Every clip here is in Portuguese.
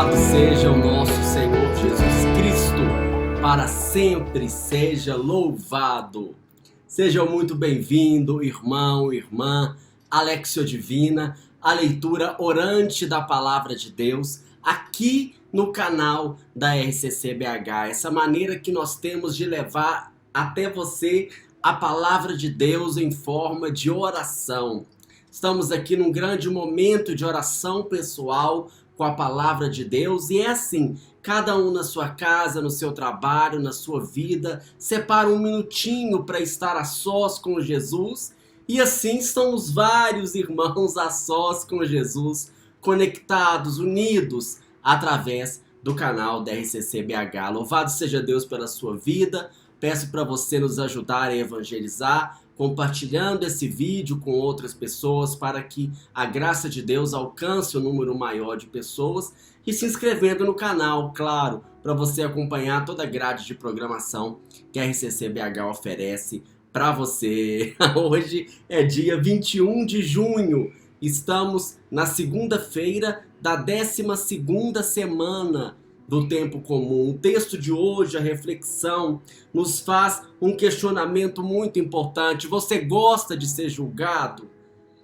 Louvado seja o nosso Senhor Jesus Cristo, para sempre seja louvado. Seja muito bem-vindo, irmão, irmã, Alexio Divina, a leitura orante da Palavra de Deus, aqui no canal da RCC BH. Essa maneira que nós temos de levar até você a Palavra de Deus em forma de oração. Estamos aqui num grande momento de oração pessoal com a Palavra de Deus, e é assim, cada um na sua casa, no seu trabalho, na sua vida, separa um minutinho para estar a sós com Jesus, e assim estão os vários irmãos a sós com Jesus, conectados, unidos, através do canal da RCC BH. Louvado seja Deus pela sua vida. Peço para você nos ajudar a evangelizar, compartilhando esse vídeo com outras pessoas para que a graça de Deus alcance um número maior de pessoas e se inscrevendo no canal, claro, para você acompanhar toda a grade de programação que a RCC BH oferece para você. Hoje é dia 21 de junho, estamos na segunda-feira da 12ª semana do tempo comum. O texto de hoje, a reflexão, nos faz um questionamento muito importante. Você gosta de ser julgado?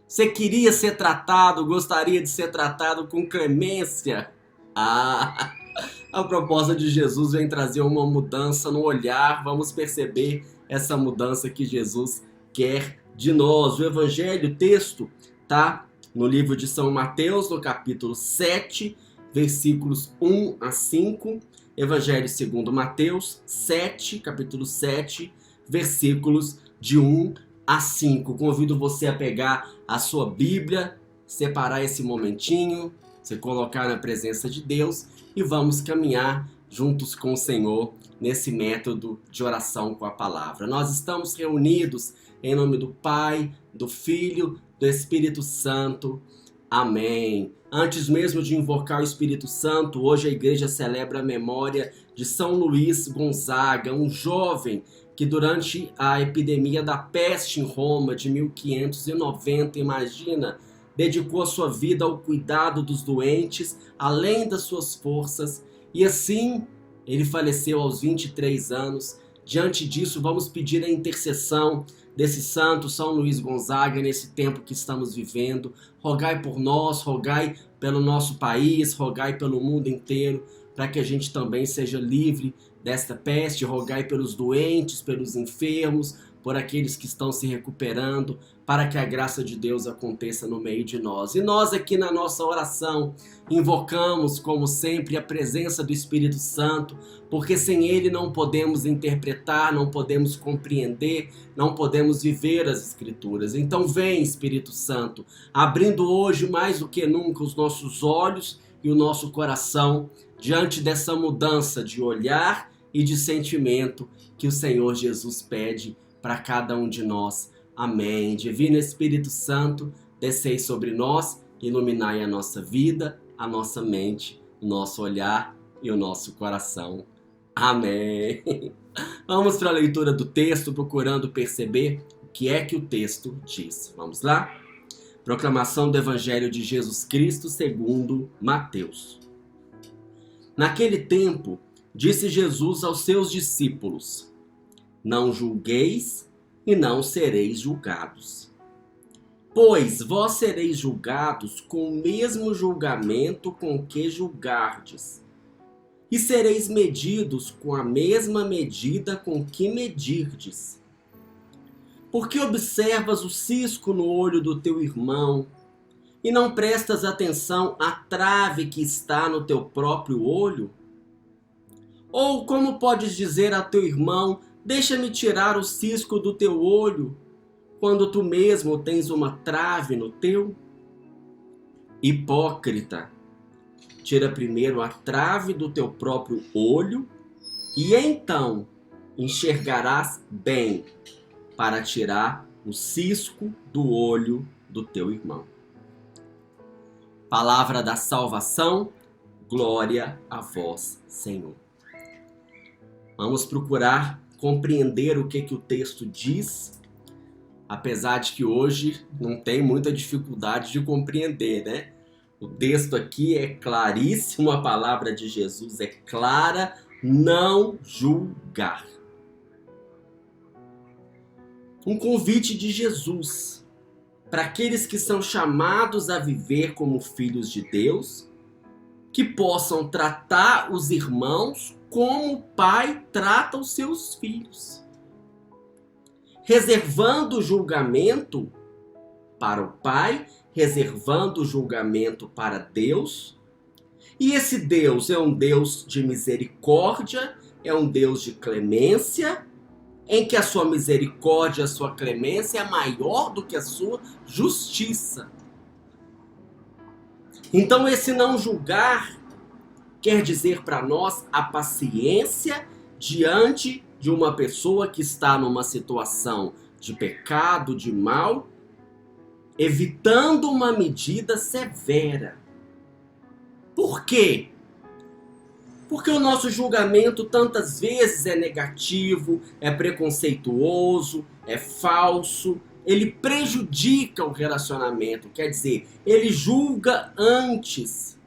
Você queria ser tratado, gostaria de ser tratado com clemência? A proposta de Jesus vem trazer uma mudança no olhar. Vamos perceber essa mudança que Jesus quer de nós. O evangelho, o texto, tá no livro de São Mateus, no capítulo 7, versículos 1 a 5, Evangelho segundo Mateus 7, capítulo 7, versículos de 1 a 5. Convido você a pegar a sua Bíblia, separar esse momentinho, se colocar na presença de Deus e vamos caminhar juntos com o Senhor nesse método de oração com a palavra. Nós estamos reunidos em nome do Pai, do Filho, do Espírito Santo. Amém. Antes mesmo de invocar o Espírito Santo, hoje a igreja celebra a memória de São Luís Gonzaga, um jovem que durante a epidemia da peste em Roma de 1590, imagina, dedicou a sua vida ao cuidado dos doentes, além das suas forças, e assim ele faleceu aos 23 anos. Diante disso, vamos pedir a intercessão desse santo, São Luís Gonzaga, nesse tempo que estamos vivendo. Rogai por nós, rogai pelo nosso país, rogai pelo mundo inteiro, para que a gente também seja livre desta peste. Rogai pelos doentes, pelos enfermos, por aqueles que estão se recuperando, para que a graça de Deus aconteça no meio de nós. E nós aqui na nossa oração invocamos, como sempre, a presença do Espírito Santo, porque sem Ele não podemos interpretar, não podemos compreender, não podemos viver as Escrituras. Então vem, Espírito Santo, abrindo hoje mais do que nunca os nossos olhos e o nosso coração diante dessa mudança de olhar e de sentimento que o Senhor Jesus pede para cada um de nós. Amém. Divino Espírito Santo, descei sobre nós, iluminai a nossa vida, a nossa mente, o nosso olhar e o nosso coração. Amém. Vamos para a leitura do texto, procurando perceber o que é que o texto diz. Vamos lá? Proclamação do Evangelho de Jesus Cristo segundo Mateus. Naquele tempo, disse Jesus aos seus discípulos: não julgueis e não sereis julgados. Pois vós sereis julgados com o mesmo julgamento com que julgardes, e sereis medidos com a mesma medida com que medirdes. Porque observas o cisco no olho do teu irmão, e não prestas atenção à trave que está no teu próprio olho? Ou como podes dizer a teu irmão: deixa-me tirar o cisco do teu olho, quando tu mesmo tens uma trave no teu? Hipócrita, tira primeiro a trave do teu próprio olho, e então enxergarás bem para tirar o cisco do olho do teu irmão. Palavra da salvação, glória a vós, Senhor. Vamos procurar compreender o que o texto diz, apesar de que hoje não tem muita dificuldade de compreender, né? O texto aqui é claríssimo, a palavra de Jesus é clara: não julgar. Um convite de Jesus para aqueles que são chamados a viver como filhos de Deus, que possam tratar os irmãos como o pai trata os seus filhos, reservando o julgamento para o pai, reservando o julgamento para Deus. E esse Deus é um Deus de misericórdia, é um Deus de clemência, em que a sua misericórdia, a sua clemência é maior do que a sua justiça. Então esse não julgar quer dizer para nós a paciência diante de uma pessoa que está numa situação de pecado, de mal, evitando uma medida severa. Por quê? Porque o nosso julgamento tantas vezes é negativo, é preconceituoso, é falso, ele prejudica o relacionamento, quer dizer, ele julga antes.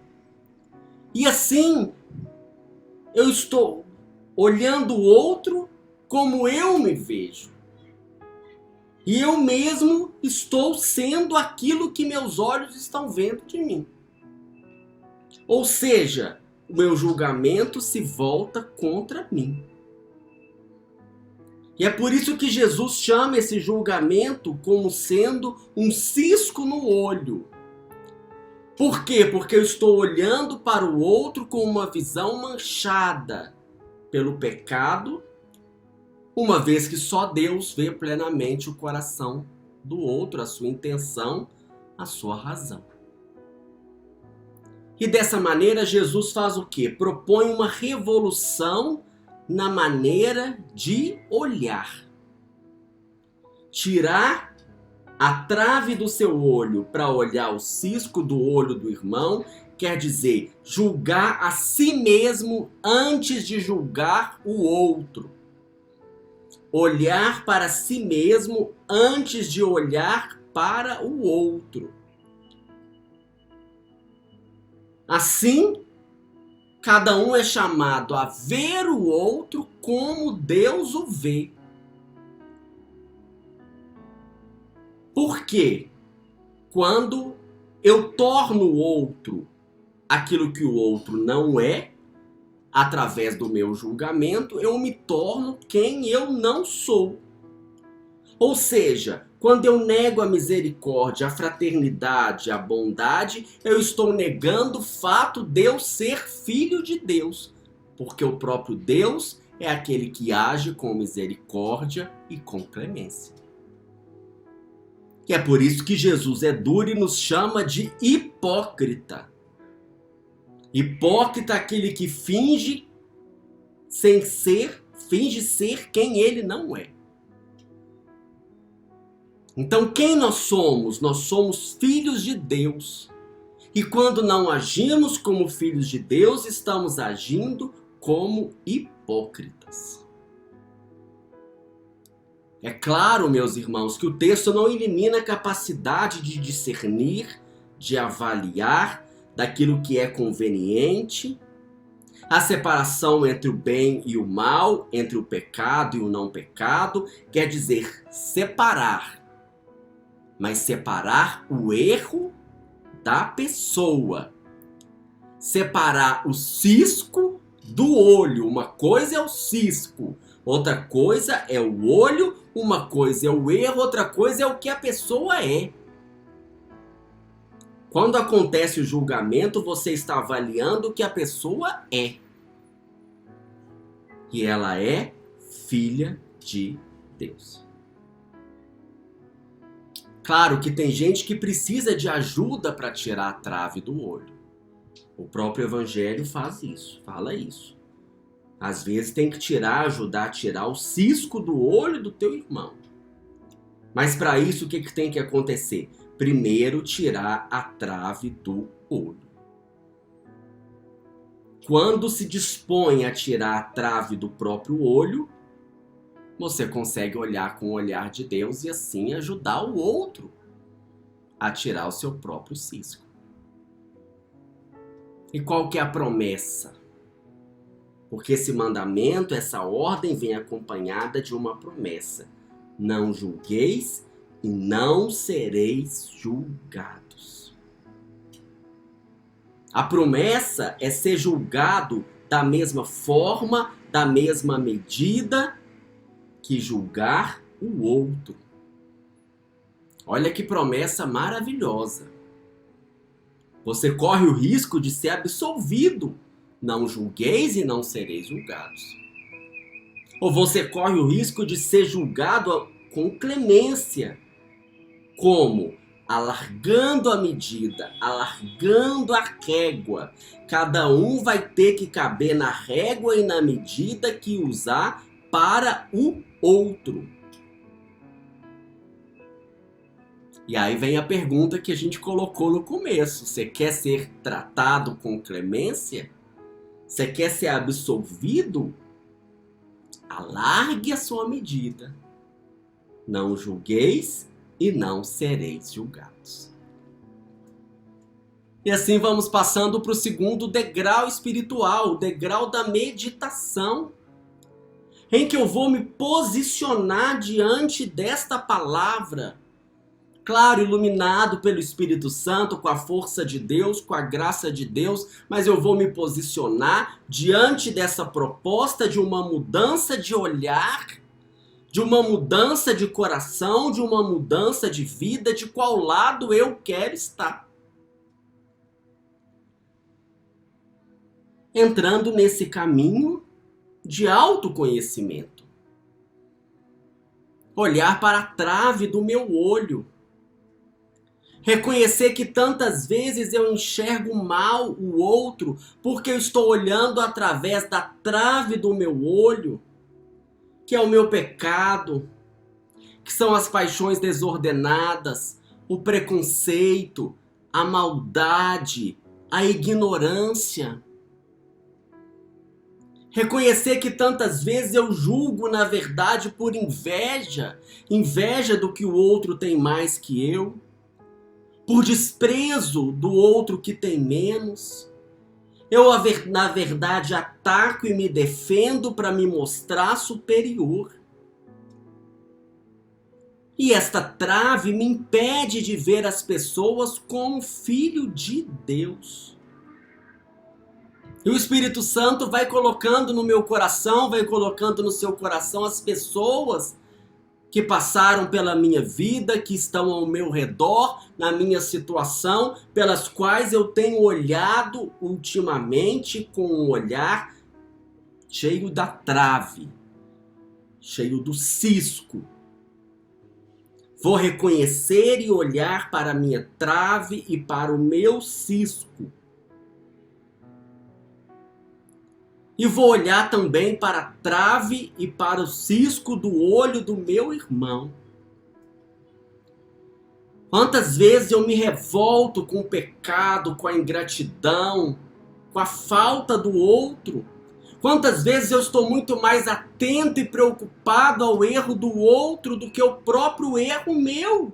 E assim, eu estou olhando o outro como eu me vejo. E eu mesmo estou sendo aquilo que meus olhos estão vendo de mim. Ou seja, o meu julgamento se volta contra mim. E é por isso que Jesus chama esse julgamento como sendo um cisco no olho. Por quê? Porque eu estou olhando para o outro com uma visão manchada pelo pecado, uma vez que só Deus vê plenamente o coração do outro, a sua intenção, a sua razão. E dessa maneira Jesus faz o quê? Propõe uma revolução na maneira de olhar. Tirar a trave do seu olho para olhar o cisco do olho do irmão quer dizer julgar a si mesmo antes de julgar o outro. Olhar para si mesmo antes de olhar para o outro. Assim, cada um é chamado a ver o outro como Deus o vê. Por quê? Quando eu torno o outro aquilo que o outro não é, através do meu julgamento, eu me torno quem eu não sou. Ou seja, quando eu nego a misericórdia, a fraternidade, a bondade, eu estou negando o fato de eu ser filho de Deus. Porque o próprio Deus é aquele que age com misericórdia e com clemência. E é por isso que Jesus é duro e nos chama de hipócrita. Hipócrita é aquele que finge ser quem ele não é. Então quem nós somos? Nós somos filhos de Deus. E quando não agimos como filhos de Deus, estamos agindo como hipócritas. É claro, meus irmãos, que o texto não elimina a capacidade de discernir, de avaliar daquilo que é conveniente, a separação entre o bem e o mal, entre o pecado e o não pecado, quer dizer separar. Mas separar o erro da pessoa. Separar o cisco do olho. Uma coisa é o cisco, outra coisa é o olho, uma coisa é o erro, outra coisa é o que a pessoa é. Quando acontece o julgamento, você está avaliando o que a pessoa é. E ela é filha de Deus. Claro que tem gente que precisa de ajuda para tirar a trave do olho. O próprio Evangelho faz isso, fala isso. Às vezes tem que ajudar a tirar o cisco do olho do teu irmão. Mas para isso o que tem que acontecer? Primeiro tirar a trave do olho. Quando se dispõe a tirar a trave do próprio olho, você consegue olhar com o olhar de Deus e assim ajudar o outro a tirar o seu próprio cisco. E qual que é a promessa? Porque esse mandamento, essa ordem vem acompanhada de uma promessa. Não julgueis e não sereis julgados. A promessa é ser julgado da mesma forma, da mesma medida que julgar o outro. Olha que promessa maravilhosa. Você corre o risco de ser absolvido. Não julgueis e não sereis julgados. Ou você corre o risco de ser julgado com clemência. Como? Alargando a medida, alargando a régua. Cada um vai ter que caber na régua e na medida que usar para o outro. E aí vem a pergunta que a gente colocou no começo. Você quer ser tratado com clemência? Você quer ser absolvido? Alargue a sua medida. Não julgueis e não sereis julgados. E assim vamos passando para o segundo degrau espiritual, o degrau da meditação, em que eu vou me posicionar diante desta palavra, claro, iluminado pelo Espírito Santo, com a força de Deus, com a graça de Deus, mas eu vou me posicionar diante dessa proposta de uma mudança de olhar, de uma mudança de coração, de uma mudança de vida, de qual lado eu quero estar. Entrando nesse caminho de autoconhecimento. Olhar para a trave do meu olho. Reconhecer que tantas vezes eu enxergo mal o outro porque eu estou olhando através da trave do meu olho, que é o meu pecado, que são as paixões desordenadas, o preconceito, a maldade, a ignorância. Reconhecer que tantas vezes eu julgo, na verdade, por inveja, inveja do que o outro tem mais que eu, por desprezo do outro que tem menos. Eu, na verdade, ataco e me defendo para me mostrar superior. E esta trave me impede de ver as pessoas como filho de Deus. E o Espírito Santo vai colocando no meu coração, vai colocando no seu coração as pessoas que passaram pela minha vida, que estão ao meu redor, na minha situação, pelas quais eu tenho olhado ultimamente com um olhar cheio da trave, cheio do cisco. Vou reconhecer e olhar para a minha trave e para o meu cisco. E vou olhar também para a trave e para o cisco do olho do meu irmão. Quantas vezes eu me revolto com o pecado, com a ingratidão, com a falta do outro. Quantas vezes eu estou muito mais atento e preocupado ao erro do outro do que o próprio erro meu.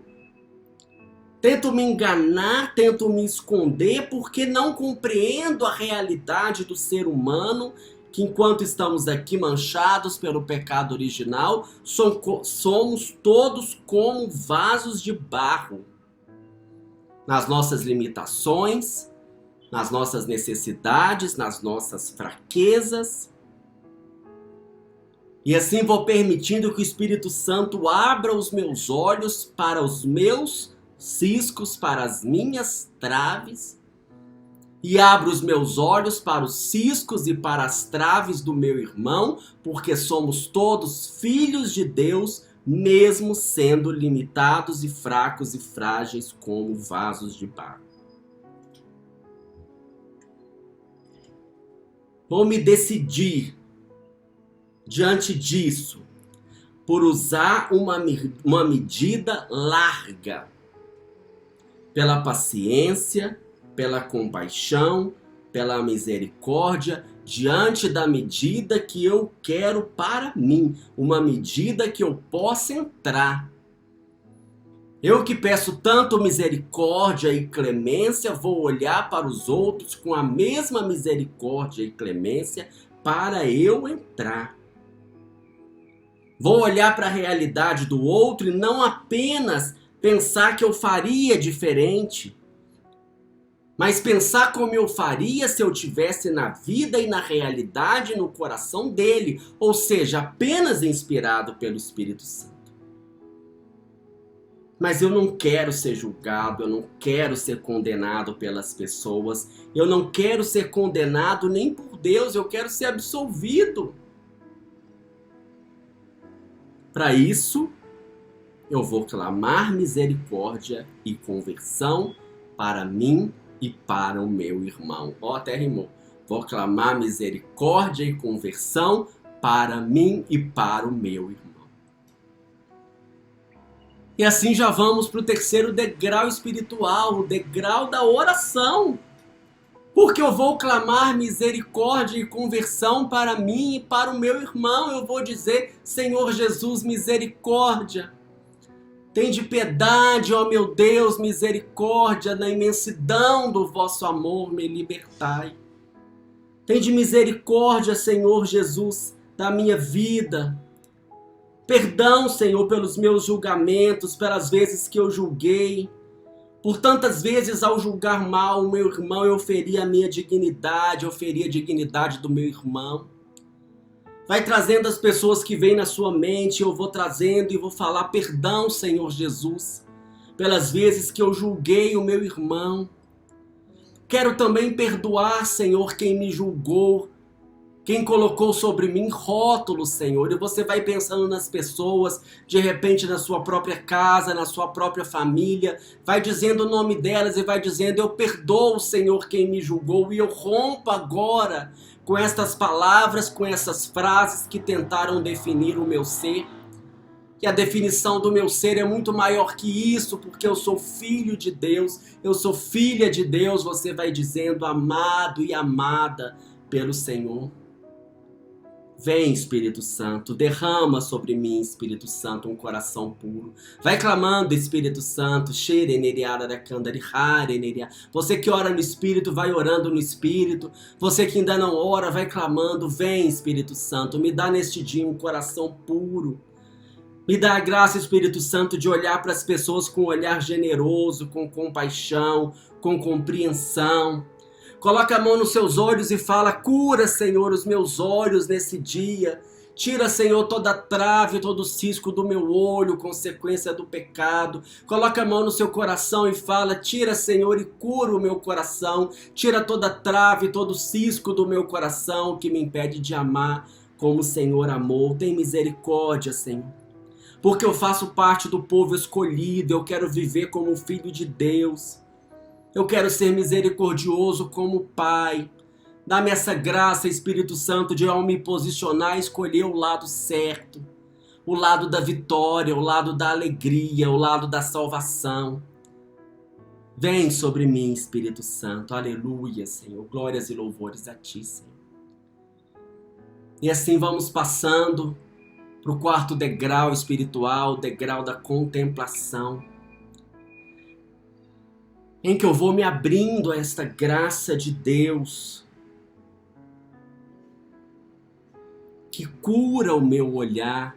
Tento me enganar, tento me esconder porque não compreendo a realidade do ser humano, que enquanto estamos aqui manchados pelo pecado original, somos todos como vasos de barro. Nas nossas limitações, nas nossas necessidades, nas nossas fraquezas. E assim vou permitindo que o Espírito Santo abra os meus olhos para os meus ciscos, para as minhas traves, e abro os meus olhos para os ciscos e para as traves do meu irmão, porque somos todos filhos de Deus, mesmo sendo limitados e fracos e frágeis como vasos de barro. Vou me decidir, diante disso, por usar uma medida larga, pela paciência, pela compaixão, pela misericórdia, diante da medida que eu quero para mim, uma medida que eu possa entrar. Eu que peço tanto misericórdia e clemência, vou olhar para os outros com a mesma misericórdia e clemência para eu entrar. Vou olhar para a realidade do outro e não apenas pensar que eu faria diferente, mas pensar como eu faria se eu tivesse na vida e na realidade no coração dele, ou seja, apenas inspirado pelo Espírito Santo. Mas eu não quero ser julgado, eu não quero ser condenado pelas pessoas, eu não quero ser condenado nem por Deus, eu quero ser absolvido. Para isso, eu vou clamar misericórdia e conversão para mim e para o meu irmão. Ó, até rimou. Vou clamar misericórdia e conversão para mim e para o meu irmão. E assim já vamos para o terceiro degrau espiritual, o degrau da oração. Porque eu vou clamar misericórdia e conversão para mim e para o meu irmão. Eu vou dizer, Senhor Jesus, misericórdia. Tende piedade, ó meu Deus, misericórdia, na imensidão do vosso amor me libertai. Tende misericórdia, Senhor Jesus, da minha vida. Perdão, Senhor, pelos meus julgamentos, pelas vezes que eu julguei. Por tantas vezes, ao julgar mal o meu irmão, eu feri a minha dignidade, eu feri a dignidade do meu irmão. Vai trazendo as pessoas que vêm na sua mente, eu vou trazendo e vou falar perdão, Senhor Jesus, pelas vezes que eu julguei o meu irmão. Quero também perdoar, Senhor, quem me julgou, quem colocou sobre mim rótulos, Senhor. E você vai pensando nas pessoas, de repente na sua própria casa, na sua própria família, vai dizendo o nome delas e vai dizendo, eu perdoo, Senhor, quem me julgou, e eu rompo agora com estas palavras, com essas frases que tentaram definir o meu ser. Que a definição do meu ser é muito maior que isso, porque eu sou filho de Deus, eu sou filha de Deus, você vai dizendo, amado e amada pelo Senhor. Vem, Espírito Santo, derrama sobre mim, Espírito Santo, um coração puro. Vai clamando, Espírito Santo. Você que ora no Espírito, vai orando no Espírito. Você que ainda não ora, vai clamando. Vem, Espírito Santo, me dá neste dia um coração puro. Me dá a graça, Espírito Santo, de olhar para as pessoas com um olhar generoso, com compaixão, com compreensão. Coloca a mão nos seus olhos e fala, cura, Senhor, os meus olhos nesse dia. Tira, Senhor, toda a trave, todo o cisco do meu olho, consequência do pecado. Coloca a mão no seu coração e fala, tira, Senhor, e cura o meu coração. Tira toda a trave, todo o cisco do meu coração que me impede de amar como o Senhor amou. Tem misericórdia, Senhor. Porque eu faço parte do povo escolhido, eu quero viver como um filho de Deus. Eu quero ser misericordioso como Pai. Dá-me essa graça, Espírito Santo, de ao me posicionar, escolher o lado certo. O lado da vitória, o lado da alegria, o lado da salvação. Vem sobre mim, Espírito Santo. Aleluia, Senhor. Glórias e louvores a Ti, Senhor. E assim vamos passando para o quarto degrau espiritual, o degrau da contemplação. Em que eu vou me abrindo a esta graça de Deus, que cura o meu olhar.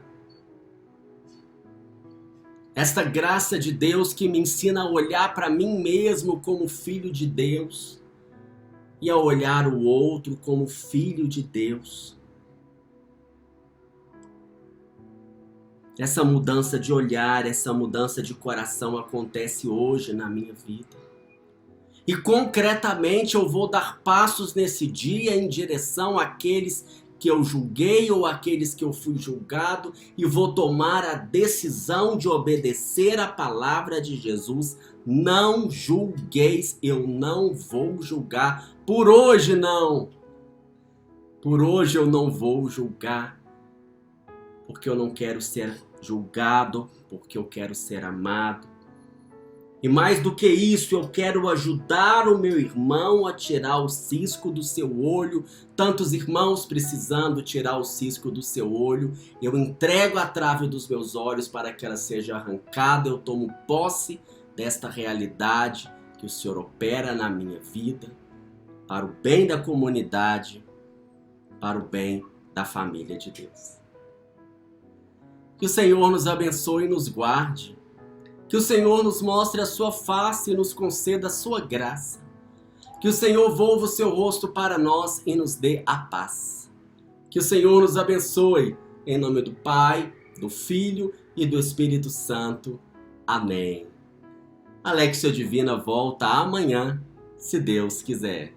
Esta graça de Deus que me ensina a olhar para mim mesmo como filho de Deus e a olhar o outro como filho de Deus. Essa mudança de olhar, essa mudança de coração acontece hoje na minha vida. E concretamente eu vou dar passos nesse dia em direção àqueles que eu julguei ou àqueles que eu fui julgado e vou tomar a decisão de obedecer a palavra de Jesus. Não julgueis, eu não vou julgar. Por hoje não. Por hoje eu não vou julgar. Porque eu não quero ser julgado, porque eu quero ser amado. E mais do que isso, eu quero ajudar o meu irmão a tirar o cisco do seu olho. Tantos irmãos precisando tirar o cisco do seu olho. Eu entrego a trave dos meus olhos para que ela seja arrancada. Eu tomo posse desta realidade que o Senhor opera na minha vida, para o bem da comunidade, para o bem da família de Deus. Que o Senhor nos abençoe e nos guarde. Que o Senhor nos mostre a sua face e nos conceda a sua graça. Que o Senhor volva o seu rosto para nós e nos dê a paz. Que o Senhor nos abençoe. Em nome do Pai, do Filho e do Espírito Santo. Amém. Alexia Divina volta amanhã, se Deus quiser.